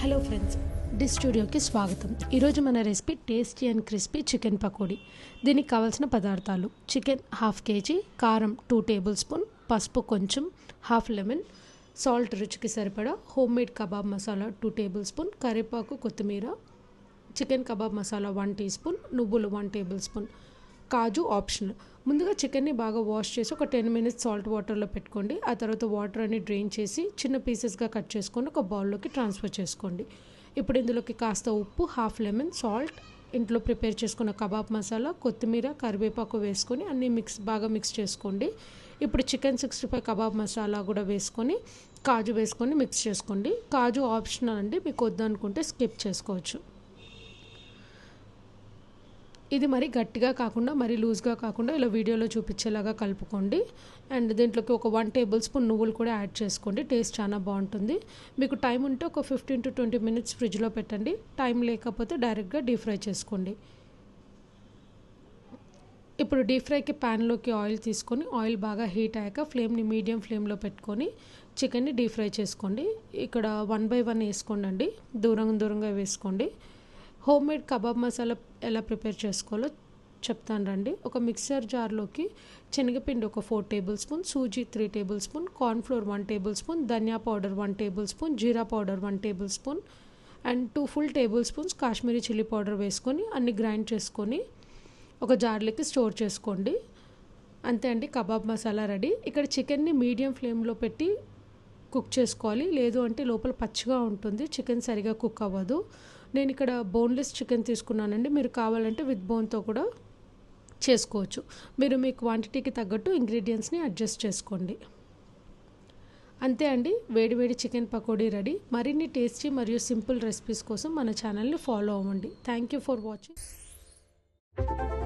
Hello friends, dish స్టూడియోకి స్వాగతం. ఈరోజు మన recipe tasty and crispy chicken pakodi. దీనికి కావాల్సిన పదార్థాలు: చికెన్ హాఫ్ కేజీ, కారం 2 టేబుల్ స్పూన్, పసుపు కొంచెం, హాఫ్ లెమన్, సాల్ట్ రుచికి సరిపడా, homemade kebab masala 2 tablespoon, కరివేపాకు, కొత్తిమీర, chicken kebab masala 1 teaspoon, నువ్వులు 1 టేబుల్ స్పూన్, కాజు ఆప్షనల్. ముందుగా చికెన్ని బాగా వాష్ చేసి ఒక 10 మినిట్స్ సాల్ట్ వాటర్లో పెట్టుకోండి. ఆ తర్వాత వాటర్ అన్ని డ్రైన్ చేసి చిన్న పీసెస్గా కట్ చేసుకొని ఒక బౌల్లోకి ట్రాన్స్ఫర్ చేసుకోండి. ఇప్పుడు ఇందులోకి కాస్త ఉప్పు, హాఫ్ లెమన్, సాల్ట్, ఇంట్లో ప్రిపేర్ చేసుకున్న కబాబ్ మసాలా, కొత్తిమీర, కరివేపాకు వేసుకొని అన్నీ బాగా మిక్స్ చేసుకోండి. ఇప్పుడు చికెన్ 65 కబాబ్ మసాలా కూడా వేసుకొని కాజు వేసుకొని మిక్స్ చేసుకోండి. కాజు ఆప్షనల్ అండి, మీకు వద్దనుకుంటే స్కిప్ చేసుకోవచ్చు. ఇది మరి గట్టిగా కాకుండా మరీ లూజ్గా కాకుండా ఇలా వీడియోలో చూపించేలాగా కలుపుకోండి. అండ్ దీంట్లోకి ఒక 1 టేబుల్ స్పూన్ నువ్వులు కూడా యాడ్ చేసుకోండి. టేస్ట్ చాలా బాగుంటుంది. మీకు టైం ఉంటే ఒక 15 to 20 మినిట్స్ ఫ్రిడ్జ్లో పెట్టండి. టైం లేకపోతే డైరెక్ట్గా డీప్ ఫ్రై చేసుకోండి. ఇప్పుడు డీప్ ఫ్రైకి ప్యాన్లోకి ఆయిల్ తీసుకొని ఆయిల్ బాగా హీట్ అయ్యాక ఫ్లేమ్ని మీడియం ఫ్లేమ్లో పెట్టుకొని చికెన్ని డీప్ ఫ్రై చేసుకోండి. ఇక్కడ 1 by 1 వేసుకోండి, దూరంగా వేసుకోండి. హోమ్ మేడ్ కబాబ్ మసాలా ఎలా ప్రిపేర్ చేసుకోవాలో చెప్తాను రండి. ఒక మిక్సర్ జార్లోకి శనగపిండి ఒక 4 tablespoon, sooji 3 tablespoon, cornflour 1 tablespoon, ధనియా పౌడర్ 1 టేబుల్ స్పూన్, జీరా powder 1 tablespoon and 2 full tablespoons Kashmiri chilli powder వేసుకొని అన్ని గ్రైండ్ చేసుకొని ఒక జార్లోకి స్టోర్ చేసుకోండి. అంతే అండి, కబాబ్ మసాలా రెడీ. ఇక్కడ చికెన్ని మీడియం ఫ్లేమ్లో పెట్టి కుక్ చేసుకోవాలి, లేదు అంటే లోపల పచ్చిగా ఉంటుంది, చికెన్ సరిగా కుక్ అవ్వదు. నేను ఇక్కడ బోన్లెస్ చికెన్ తీసుకున్నానండి. మీరు కావాలంటే విత్ బోన్తో కూడా చేసుకోవచ్చు. మీరు మీ క్వాంటిటీకి తగ్గట్టు ఇంగ్రీడియంట్స్ని అడ్జస్ట్ చేసుకోండి. అంతే అండి, వేడివేడి చికెన్ పకోడీ రెడీ. మరిన్ని టేస్టీ మరియు సింపుల్ రెసిపీస్ కోసం మన ఛానల్ని ఫాలో అవ్వండి. Thank you for watching.